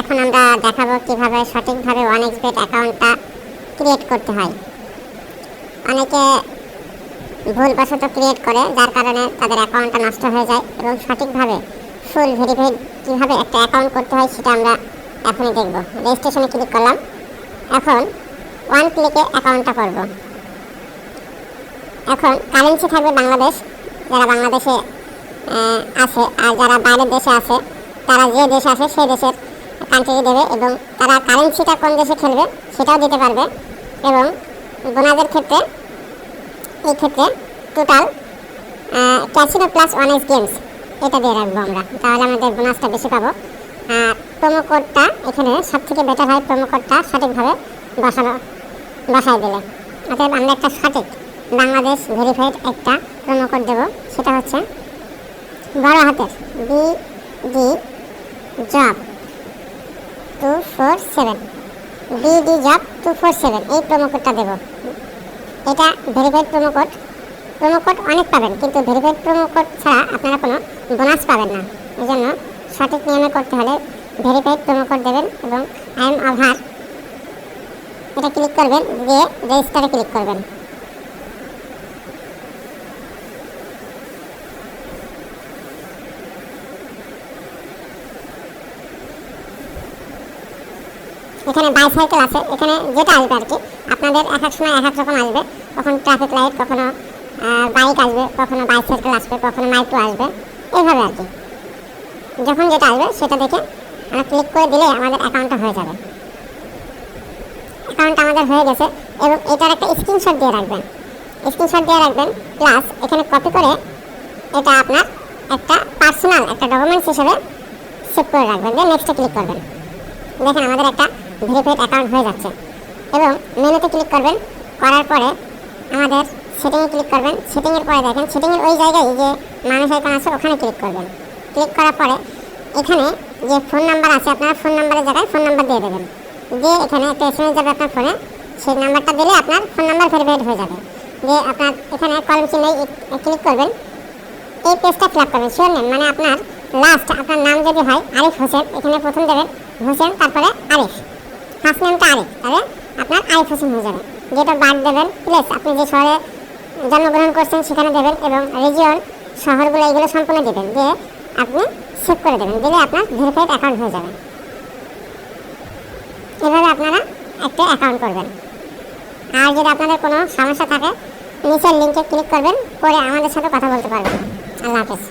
এখন আমরা দেখাবো কিভাবে সঠিকভাবে 1xBet অ্যাকাউন্টটা ক্রিয়েট করতে হয়। অনেকে ভুলবশত ক্রিয়েট করে, যার কারণে তাদের অ্যাকাউন্টটা নষ্ট হয়ে যায়, এবং সঠিকভাবে ফুল ভেরিফাইড কীভাবে একটা অ্যাকাউন্ট করতে হয় সেটা আমরা এখনই দেখব। রেজিস্ট্রেশনে ক্লিক করলাম। এখন 1 ক্লিকে অ্যাকাউন্টটা করব। এখন কারেন্সি থাকবে বাংলাদেশ, যারা বাংলাদেশে আছে, আর যারা বাইরের দেশে আছে তারা যে দেশে আছে সেই দেশের কান্ট্রি দেবে, এবং তারা কারেন্সিটা কোন দেশে খেলবে সেটাও দিতে পারবে। এবং বোনাসের ক্ষেত্রে এই ক্ষেত্রে total casino plus 1x games এটা দিয়ে রাখবো আমরা, তাহলে আমাদের বোনাসটা বেশি পাবো। আর প্রোমো কোডটা এখানে সবথেকে বেটার হয়, প্রোমো কোডটা সঠিকভাবে বসায় দিলে। অর্থাৎ আমরা একটা সঠিক বাংলাদেশ ভেরিফাইড একটা প্রোমো কোড দেবো, সেটা হচ্ছে বড় হাতের BD জব 247, BD জব 247 এই প্রোমো কোডটা দেবো। এটা verified promo code. Promo code অনেক পাবেন, কিন্তু ভেরিফাইড প্রোমো কোড ছাড়া আপনারা কোনো বোনাস পাবেন না। এই জন্য সঠিক নিয়মে করতে হলে ভেরিফাইড প্রোমো কোড দেবেন এবং আই এম ওভার এটা ক্লিক করবেন, দিয়ে রেজিস্টারে ক্লিক করবেন। এখানে বাইসাইকেল আছে, এখানে যেটা আসবে আর কি, আপনাদের এক এক সময় এক এক রকম আসবে। কখনো ট্রাফিক লাইট, কখনো বাইক আসবে, কখনো বাইসাইকেল আসবে, কখনো মাইক্রো আসবে, এইভাবে আর কি। যখন যেটা আসবে সেটা দেখে আমরা ক্লিক করে দিলে আমাদের অ্যাকাউন্টটা হয়ে যাবে। অ্যাকাউন্ট আমাদের হয়ে গেছে, এবং এটার একটা স্ক্রিনশট দিয়ে রাখবেন। স্ক্রিনশট দিয়ে রাখবেন, প্লাস এখানে কপি করে এটা আপনার একটা পার্সোনাল একটা ডকুমেন্টস হিসেবে সেভ করে রাখবেন, দিয়ে নেক্সটে ক্লিক করবেন। দেখেন আমাদের একটা ভেরিফাইড অ্যাকাউন্ট হয়ে যাচ্ছে। এবং মেনুতে ক্লিক করবেন, করার পরে আমাদের সেটিংয়ে ক্লিক করবেন। সেটিংয়ের পরে দেখেন সেটিংয়ের ওই জায়গায় যে মানুষ আইকন আছে ওখানে ক্লিক করবেন। ক্লিক করার পরে এখানে যে ফোন নাম্বার আছে, আপনারা ফোন নাম্বারের জায়গায় ফোন নাম্বার দিয়ে দেবেন, দিয়ে এখানে একটা SMS যাবে আপনার ফোনে, সেই নাম্বারটা দিলে আপনার ফোন নাম্বার ভেরিফাইড হয়ে যাবে। দিয়ে আপনার এখানে কলম চিহ্নে ক্লিক করবেন, এই পেজটা ফিল আপ করবেন। শিওর নেম মানে আপনার লাস্ট আপনার নাম যদি হয় আরিফ হোসেন, এখানে প্রথম দেবেন হোসেন, তারপরে আরিফ, ফার্স্ট নেমটা আরিফ, তাহলে আপনার আরিফ হোসেন হয়ে যাবে। ডেট অফ বার্থ দেবেন, প্লেস আপনি যে শহরে জন্মগ্রহণ করছেন সেখানে দেবেন, এবং রিজিয়ন শহরগুলো এগুলো সম্পূর্ণ দেবেন, দিয়ে আপনি সেভ করে দেবেন, দিলে আপনার ভেরিফাইড অ্যাকাউন্ট হয়ে যাবে। এভাবে আপনারা একটা অ্যাকাউন্ট করবেন। আর যদি আপনাদের কোনো সমস্যা থাকে নিচের লিঙ্কে ক্লিক করবেন, করে আমাদের সাথে কথা বলতে পারবেন। আল্লাহ হাফেজ।